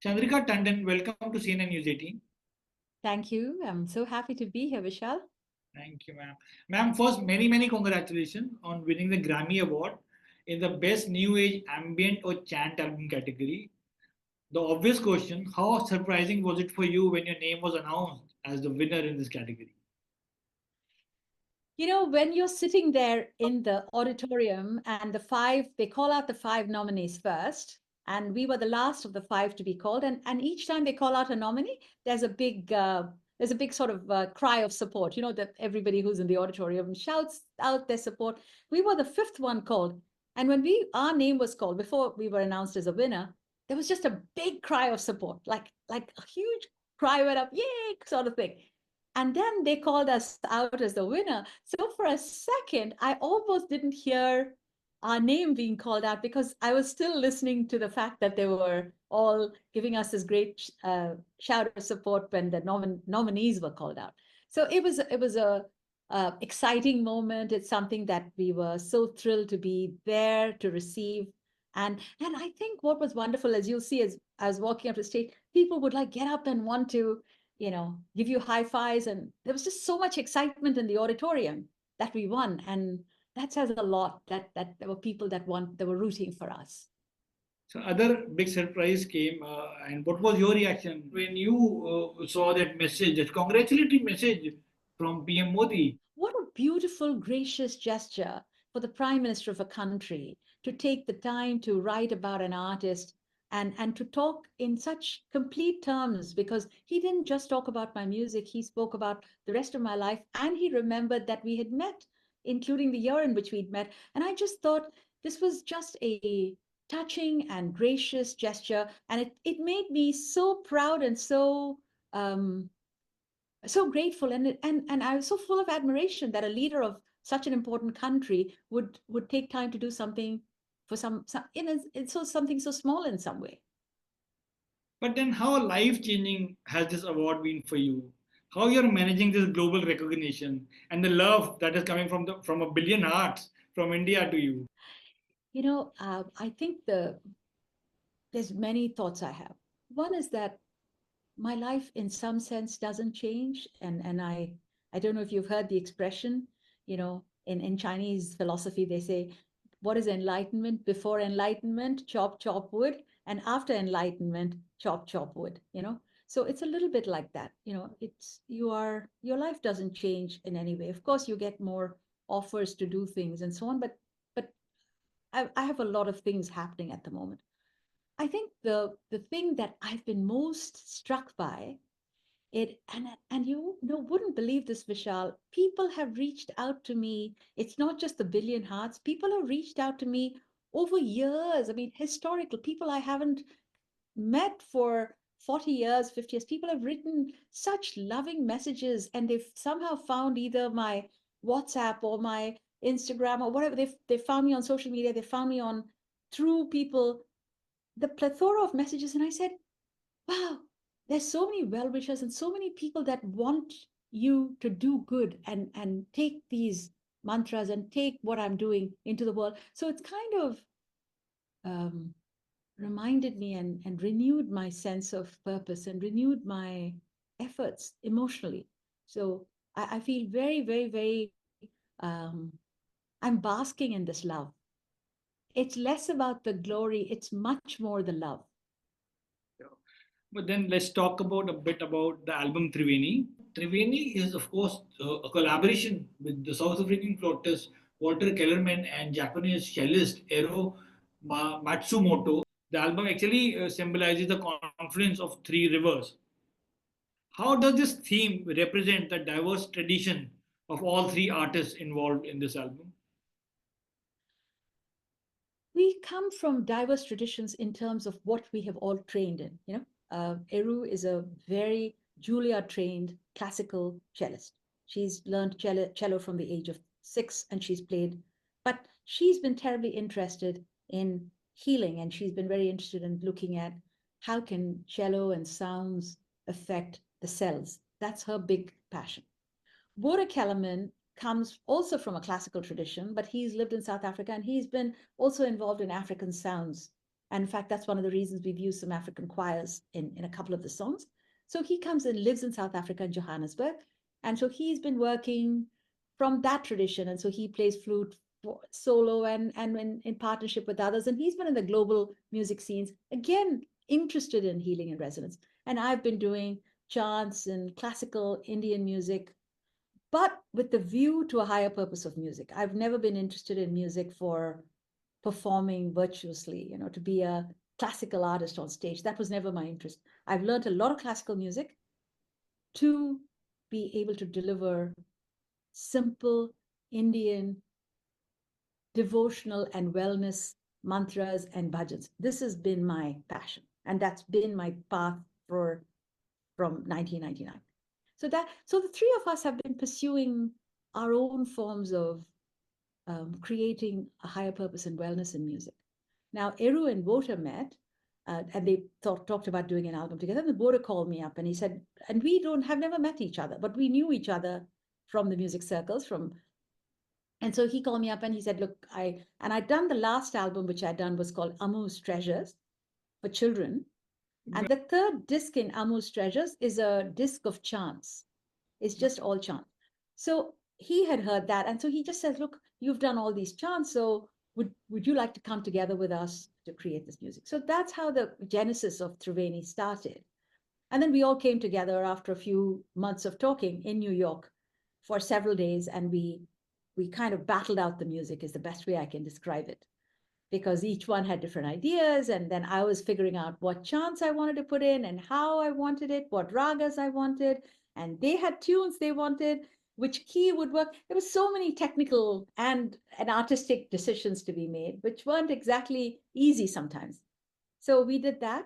Chandrika Tandon, welcome to CNN News 18. Thank you. I'm so happy to be here, Vishal. Thank you, ma'am. Ma'am, first, many congratulations on winning the Grammy Award in the Best New Age Ambient or Chant Album category. The obvious question, how surprising was it for you when your name was announced as the winner in this category? You know, when you're sitting there in the auditorium and they call out the five nominees first, and we were the last of the five to be called. And each time they call out a nominee, there's a big sort of cry of support, you know, that everybody who's in the auditorium shouts out their support. We were the fifth one called. And when our name was called, before we were announced as a winner, there was just a big cry of support, like a huge cry went up, yay, sort of thing. And then they called us out as the winner. So for a second, I almost didn't hear our name being called out because I was still listening to the fact that they were all giving us this great shout of support when the nominees were called out. So it was a exciting moment. It's something that we were so thrilled to be there to receive. And I think what was wonderful, as you'll see, as I was walking up the stage, people would like get up and want to give you high fives. And there was just so much excitement in the auditorium that we won. And that says a lot that there were people that were rooting for us. So, other big surprise came, and what was your reaction when you saw that message, that congratulatory message from PM Modi? What a beautiful, gracious gesture for the prime minister of a country to take the time to write about an artist and to talk in such complete terms, because he didn't just talk about my music, he spoke about the rest of my life, and he remembered that we had met, including the year in which we'd met. And I just thought this was just a touching and gracious gesture, and it made me so proud and um, so grateful, and I was so full of admiration that a leader of such an important country would take time to do something for some so something so small in some way. But then, how life changing has this award been for you? How you're managing this global recognition and the love that is coming from a billion hearts from India to you? I think there's many thoughts I have. One is that my life in some sense doesn't change, and I don't know if you've heard the expression, in Chinese philosophy they say, what is enlightenment? Before enlightenment, chop chop wood, and after enlightenment, chop chop wood. So it's a little bit like that. Your life doesn't change in any way. Of course you get more offers to do things and so on, but I have a lot of things happening at the moment. I think the thing that I've been most struck by it, and you know wouldn't believe this, Vishal. People have reached out to me. It's not just the billion hearts. People have reached out to me over years. I mean, historical people I haven't met for 40 years, 50 years. People have written such loving messages, and they've somehow found either my WhatsApp or my Instagram or whatever. They found me on social media. They found me on through people, the plethora of messages. And I said, wow, there's so many well-wishers and so many people that want you to do good and take these mantras and take what I'm doing into the world. So it's kind of um, reminded me and renewed my sense of purpose and renewed my efforts emotionally. So I feel very, very, very, I'm basking in this love. It's less about the glory, it's much more the love. Yeah. But then let's talk about a bit about the album Triveni. Triveni is, of course, a collaboration with the South African flautist Walter Kellerman and Japanese cellist Ero Matsumoto. The album actually symbolizes the confluence of three rivers. How does this theme represent the diverse tradition of all three artists involved in this album? We come from diverse traditions in terms of what we have all trained in. Eru is a very Juilliard trained classical cellist. She's learned cello from the age of 6, and she's played, but she's been terribly interested in healing, and she's been very interested in looking at how can cello and sounds affect the cells. That's her big passion. Bora Kellerman comes also from a classical tradition, but he's lived in South Africa and he's been also involved in African sounds And in fact, that's one of the reasons we've used some African choirs in a couple of the songs. So he comes and lives in South Africa, in Johannesburg. And so he's been working from that tradition. And so he plays flute solo and in partnership with others. And he's been in the global music scenes, again, interested in healing and resonance. And I've been doing chants and classical Indian music, but with the view to a higher purpose of music. I've never been interested in music for performing virtuously, to be a classical artist on stage. That was never my interest. I've learned a lot of classical music to be able to deliver simple Indian devotional and wellness mantras and bhajans. This has been my passion, and that's been my path from 1999. So the three of us have been pursuing our own forms of creating a higher purpose and wellness in music. Now, Eru and Wota met, and they talked about doing an album together. And Wota called me up and he said, and we have never met each other, but we knew each other from the music circles. And so he called me up and he said, look, I'd done the last album, which I'd done was called Amu's Treasures for children. And the third disc in Amu's Treasures is a disc of chants. It's just all chant. So he had heard that. And so he just says, look, you've done all these chants. So would you like to come together with us to create this music? So that's how the genesis of Triveni started. And then we all came together after a few months of talking in New York for several days. And we kind of battled out the music is the best way I can describe it, because each one had different ideas. And then I was figuring out what chants I wanted to put in and how I wanted it, what ragas I wanted. And they had tunes they wanted, which key would work. There was so many technical and artistic decisions to be made, which weren't exactly easy sometimes. So we did that,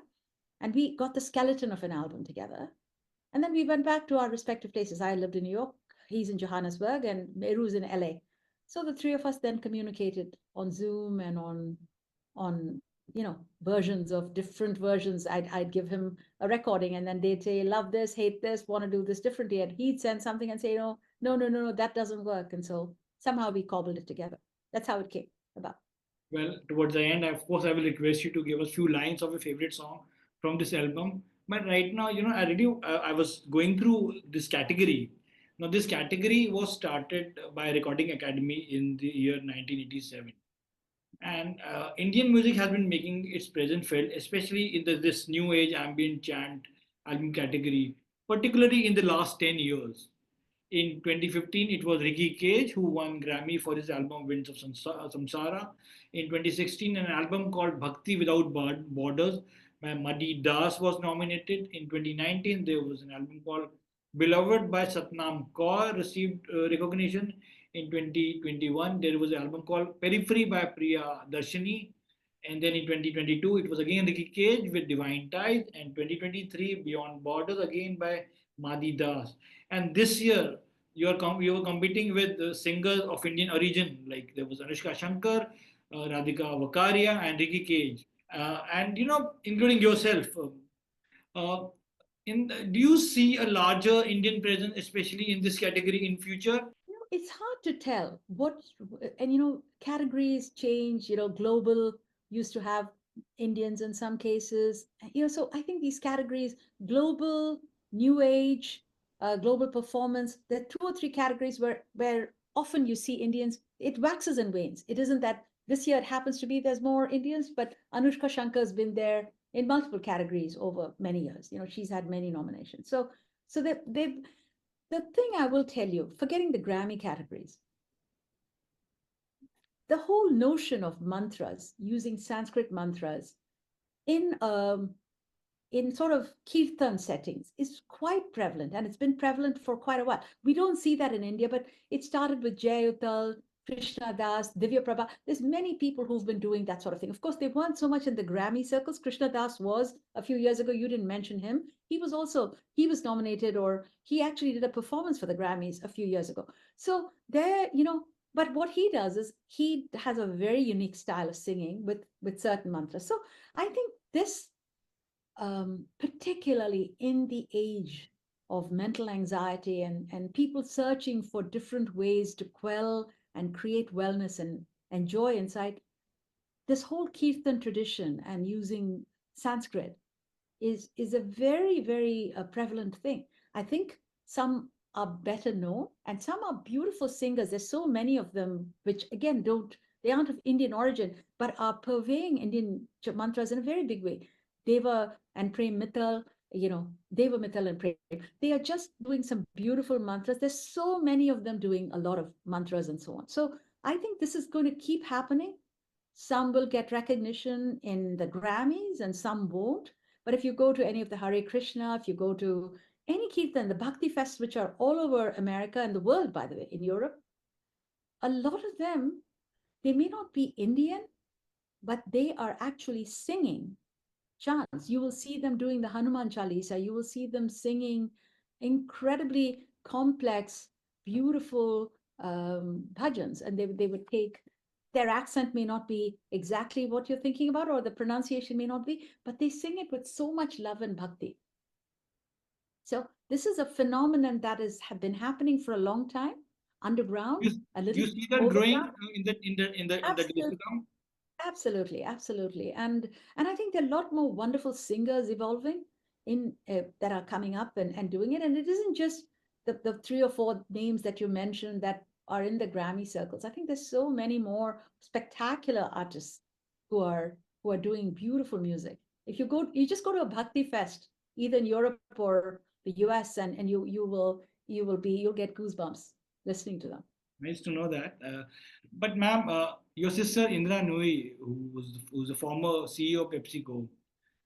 and we got the skeleton of an album together. And then we went back to our respective places. I lived in New York, he's in Johannesburg, and Meru's in LA. So the three of us then communicated on Zoom and on versions of different versions. I'd give him a recording, and then they'd say, love this, hate this, want to do this differently. And he'd send something and say, no, that doesn't work. And so somehow we cobbled it together. That's how it came about. Well, towards the end, of course, I will request you to give us few lines of your favorite song from this album. But right now, I was going through this category. Now, this category was started by Recording Academy in the year 1987. And Indian music has been making its presence felt, especially in this new age ambient chant album category, particularly in the last 10 years. In 2015, it was Ricky Cage who won Grammy for his album Winds of Samsara. In 2016, an album called Bhakti Without Borders by Madhi Das was nominated. In 2019, there was an album called Beloved by Satnam Kaur received recognition. In 2021, there was an album called Periphery by Priya Darshini. And then in 2022, it was again Ricky Cage with Divine Ties. And 2023, Beyond Borders again by Madhi Das. And this year, you were competing with singers of Indian origin, like there was Anushka Shankar, Radhika Vakaria, and Ricky Cage, and including yourself. Uh, do you see a larger Indian presence, especially in this category in future? It's hard to tell and categories change. Global used to have Indians in some cases. So I think these categories, global, new age, global performance, there are two or three categories where often you see Indians. It waxes and wanes. It isn't that this year it happens to be there's more Indians, but Anushka Shankar's been there in multiple categories over many years. She's had many nominations. So they've the thing I will tell you, forgetting the Grammy categories, the whole notion of mantras, using Sanskrit mantras in sort of kirtan settings is quite prevalent, and it's been prevalent for quite a while. We don't see that in India, but it started with Jay Uttal, Krishna Das, Divya Prabha. There's many people who've been doing that sort of thing. Of course, they weren't so much in the Grammy circles. Krishna Das was a few years ago. You didn't mention him. He was nominated, or he actually did a performance for the Grammys a few years ago. So but what he does is he has a very unique style of singing with certain mantras. So I think this, particularly in the age of mental anxiety and people searching for different ways to quell and create wellness and joy inside, this whole Kirtan tradition and using Sanskrit is a very, very prevalent thing. I think some are better known and some are beautiful singers. There's so many of them, which again they aren't of Indian origin, but are purveying Indian mantras in a very big way. Deva and Prem Mittal, Deva Mittal and Prem, they are just doing some beautiful mantras. There's so many of them doing a lot of mantras and so on. So I think this is going to keep happening. Some will get recognition in the Grammys and some won't. But if you go to any of the Hare Krishna, if you go to any Kirtan, the Bhakti Fests, which are all over America and the world, by the way, in Europe, a lot of them, they may not be Indian, but they are actually singing chants. You will see them doing the Hanuman Chalisa. You will see them singing incredibly complex, beautiful bhajans. And they would take, their accent may not be exactly what you're thinking about, or the pronunciation may not be, but they sing it with so much love and bhakti. So this is a phenomenon that have been happening for a long time, underground, You, a you little see that growing overground. in the days to Absolutely. come? Absolutely, absolutely, and I think there are a lot more wonderful singers evolving in that are coming up and doing it. And it isn't just the three or four names that you mentioned that are in the Grammy circles. I think there's so many more spectacular artists who are doing beautiful music. If you just go to a Bhakti fest, either in Europe or the US, and you'll get goosebumps listening to them. Nice to know that. But ma'am, your sister Indira Nooyi, who's a former CEO of PepsiCo,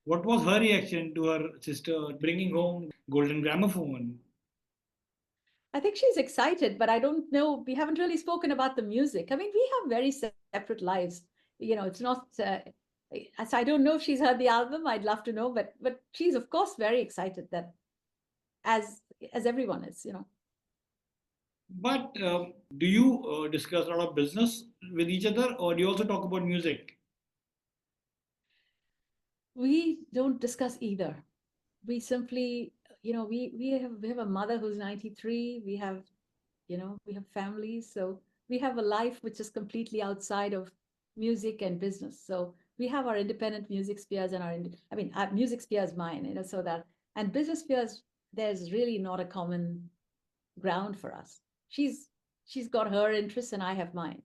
what was her reaction to her sister bringing home Golden Gramophone? I think she's excited, but I don't know. We haven't really spoken about the music. I mean, we have very separate lives. It's not. So I don't know if she's heard the album. I'd love to know, but she's of course very excited that as everyone is. But do you discuss a lot of business with each other, or do you also talk about music? We don't discuss either. We simply, we have a mother who's 93. We have families, so we have a life which is completely outside of music and business. So we have our independent music spheres and our music sphere is mine, so that, and business spheres, there's really not a common ground for us. She's got her interests and I have mine.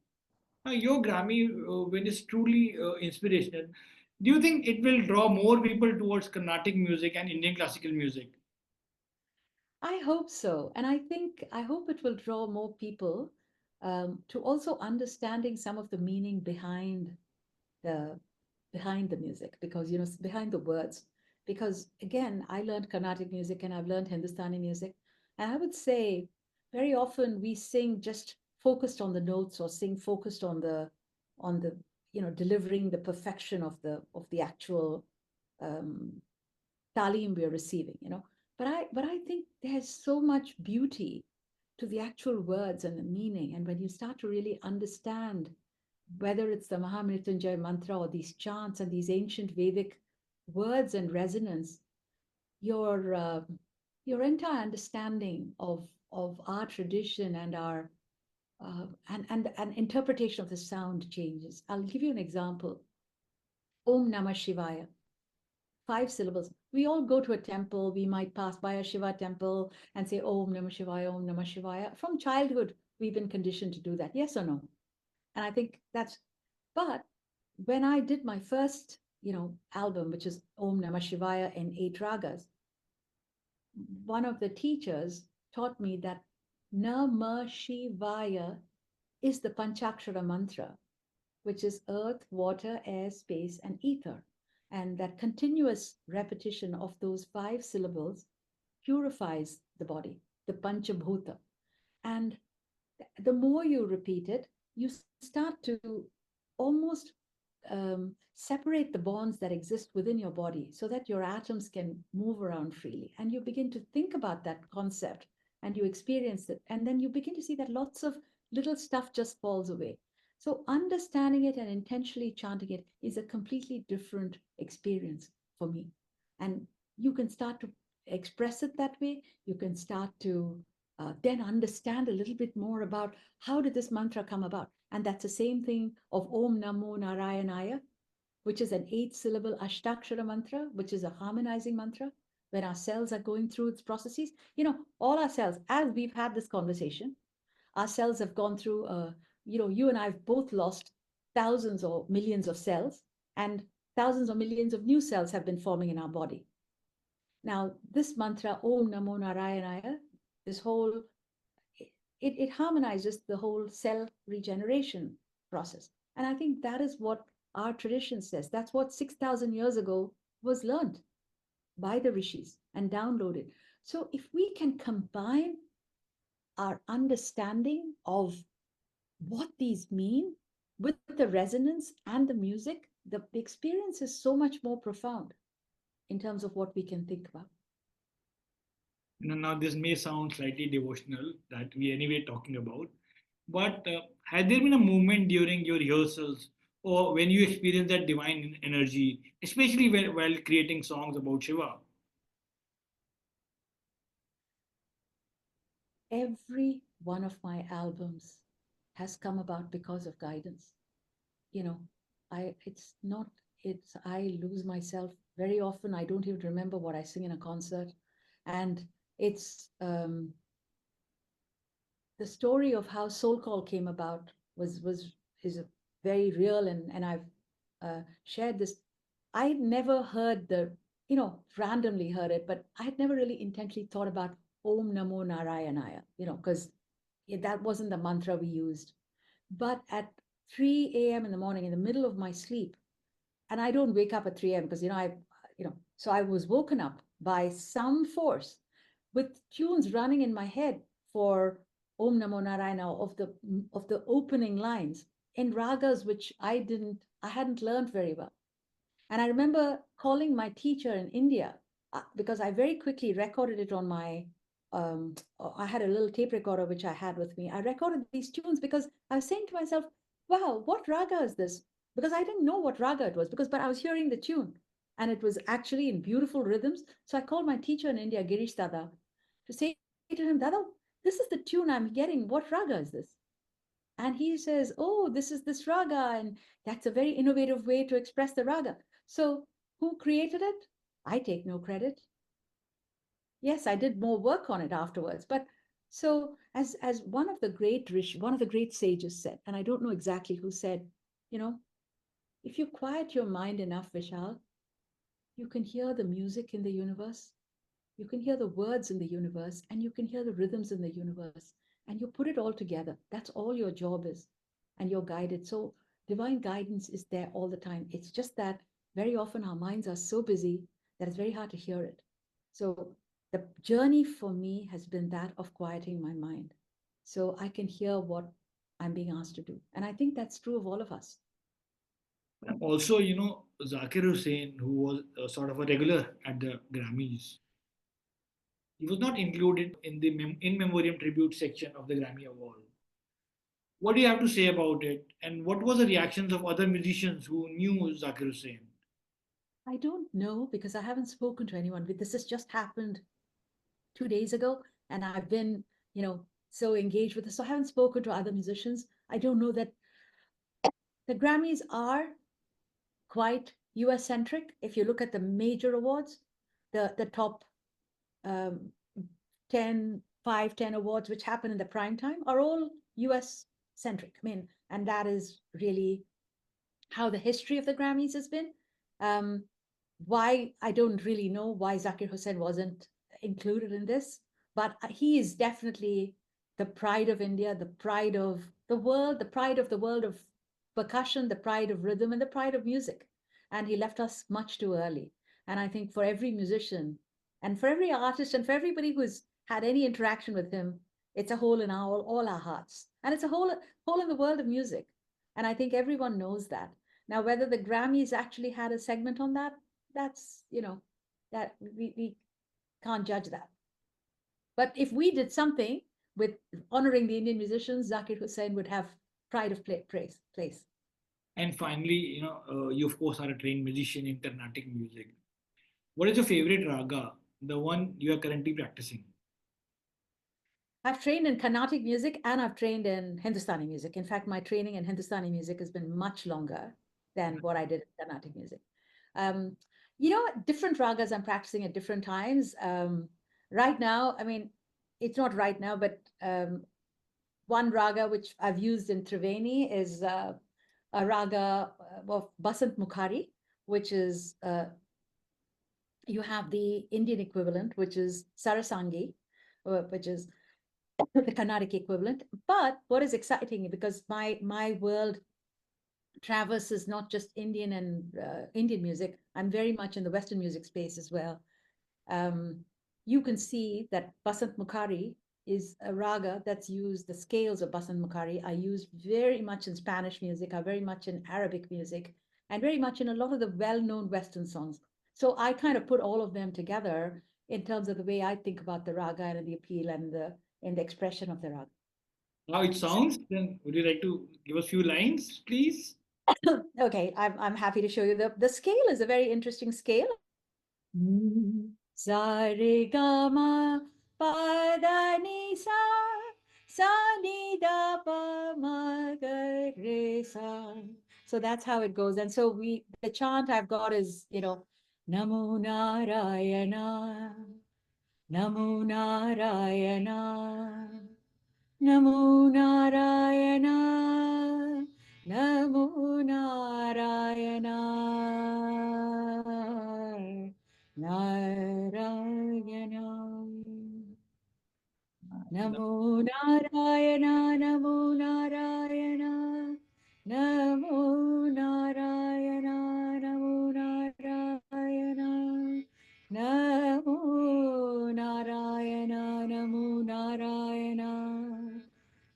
Your Grammy win is truly inspirational. Do you think it will draw more people towards Carnatic music and Indian classical music? I hope so. And I hope it will draw more people to also understanding some of the meaning the behind the music, because behind the words. Because again, I learned Carnatic music and I've learned Hindustani music, and I would say very often we sing just focused on the notes, or sing focused on the delivering the perfection of the actual um, talim we're receiving. But I think there's so much beauty to the actual words and the meaning. And when you start to really understand, whether it's the Mahamrityunjay mantra or these chants and these ancient Vedic words and resonance, your your entire understanding of our tradition and our and interpretation of the sound changes. I'll give you an example. Om Namah Shivaya. 5 syllables. We all go to a temple. We might pass by a Shiva temple and say Om Namah Shivaya, Om Namah Shivaya. From childhood, we've been conditioned to do that. Yes or no? And I think but when I did my first, album, which is Om Namah Shivaya in 8 ragas, one of the teachers taught me that Namah Shivaya is the Panchakshara mantra, which is earth, water, air, space, and ether. And that continuous repetition of those 5 syllables purifies the body, the Panchabhuta. And the more you repeat it, you start to almost separate the bonds that exist within your body so that your atoms can move around freely. And you begin to think about that concept and you experience it. And then you begin to see that lots of little stuff just falls away. So understanding it and intentionally chanting it is a completely different experience for me. And you can start to express it that way. You can start to then understand a little bit more about how did this mantra come about. And that's the same thing of Om Namo Narayanaya, which is an 8-syllable Ashtakshara mantra, which is a harmonizing mantra. When our cells are going through its processes, all our cells, as we've had this conversation, our cells have gone through, you and I have both lost thousands or millions of cells, and thousands or millions of new cells have been forming in our body. Now, this mantra, Om Namo Narayanaya, this whole, it harmonizes the whole cell regeneration process. And I think that is what our tradition says. That's what 6,000 years ago was learned by the rishis and downloaded. So if we can combine our understanding of what these mean with the resonance and the music, the experience is so much more profound in terms of what we can think about. Now this may sound slightly devotional that we anyway talking about, but has there been a moment during your rehearsals or when you experience that divine energy, especially while creating songs about Shiva? Every one of my albums has come about because of guidance. You know, I lose myself very often. I don't even remember what I sing in a concert. And it's the story of how Soul Call came about is a very real, and I've shared this. I never heard randomly heard it, but I had never really intentionally thought about Om Namo Narayanaya, because that wasn't the mantra we used. But at 3 a.m. in the morning, in the middle of my sleep, and I don't wake up at 3 a.m. because so I was woken up by some force with tunes running in my head for Om Namo Narayana of the opening lines in ragas which I hadn't learned very well. And I remember calling my teacher in India because I very quickly recorded it on my I had a little tape recorder which I had with me. I recorded these tunes because I was saying to myself, wow, what raga is this? Because I didn't know what raga it was, but I was hearing the tune and it was actually in beautiful rhythms. So I called my teacher in India, Girish Dada, to say to him, Dada, this is the tune I'm getting. What raga is this? And he says, oh, this is this raga. And that's a very innovative way to express the raga. So who created it? I take no credit. Yes, I did more work on it afterwards. But so as one of the great sages said, and I don't know exactly who said, if you quiet your mind enough, Vishal, you can hear the music in the universe, you can hear the words in the universe, and you can hear the rhythms in the universe, and you put it all together. That's all your job is, and you're guided. So divine guidance is there all the time. It's just that very often our minds are so busy that it's very hard to hear it. So the journey for me has been that of quieting my mind so I can hear what I'm being asked to do. And I think that's true of all of us. Also, Zakir Hussain, who was sort of a regular at the Grammys, he was not included in the in memoriam tribute section of the Grammy Award. What do you have to say about it? And what was the reactions of other musicians who knew Zakir Hussain? I don't know because I haven't spoken to anyone. This has just happened 2 days ago, and I've been, so engaged with this. So I haven't spoken to other musicians. I don't know that the Grammys are quite US centric. If you look at the major awards, the top um, 10, 5, 10 awards which happen in the prime time are all US centric. I mean, and that is really how the history of the Grammys has been. Why, I don't really know why Zakir Hussain wasn't included in this, but he is definitely the pride of India, the pride of the world, the pride of the world of percussion, the pride of rhythm, and the pride of music. And he left us much too early. And I think for every musician and for every artist and for everybody who's had any interaction with him, it's a hole in all our hearts. And it's a hole in the world of music. And I think everyone knows that. Now, whether the Grammys actually had a segment on that, that's, that we can't judge that. But if we did something with honoring the Indian musicians, Zakir Hussain would have pride of place. And finally, you of course are a trained musician in Carnatic music. What is your favorite raga, the one you are currently practicing? I've trained in Carnatic music and I've trained in Hindustani music. In fact, my training in Hindustani music has been much longer than what I did in Carnatic music. Um, different ragas I'm practicing at different times. Right now, I mean, it's not right now, but one raga which I've used in Triveni is a raga of Basant Mukhari, which is you have the Indian equivalent, which is Sarasangi, which is the Carnatic equivalent. But what is exciting, because my world traverses not just Indian and Indian music, I'm very much in the Western music space as well. Um, you can see that Basant Mukhari is a raga that's used, the scales of Basant Mukhari are used very much in Spanish music, are very much in Arabic music, and very much in a lot of the well-known Western songs. So I kind of put all of them together in terms of the way I think about the raga and the appeal and the expression of the raga. How it sounds, then would you like to give us few lines, please? Okay, I'm happy to show you. The scale is a very interesting scale. Sa re ga ma pa da ni sa ni da pa ma ga re sa. So that's how it goes. And so the chant I've got is, Namo Narayana, Namo Narayana, Namo Narayana, Namo Narayana, Narayana. Namo Narayana, Namo Narayana, Namo Narayana, Namo Narayana, Namo Narayana, Namo Narayana,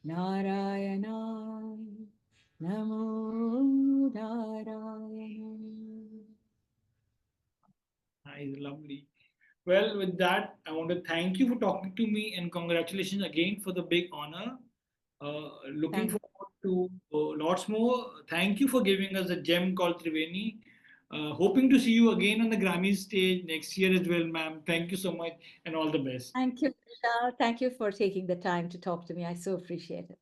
Narayana, Namo Narayana. Nice, lovely. Well, with that, I want to thank you for talking to me and congratulations again for the big honor. Looking Thank forward to lots more. Thank you for giving us a gem called Triveni. Hoping to see you again on the Grammy stage next year as well, ma'am. Thank you so much and all the best. Thank you, Vishal. Thank you for taking the time to talk to me. I so appreciate it.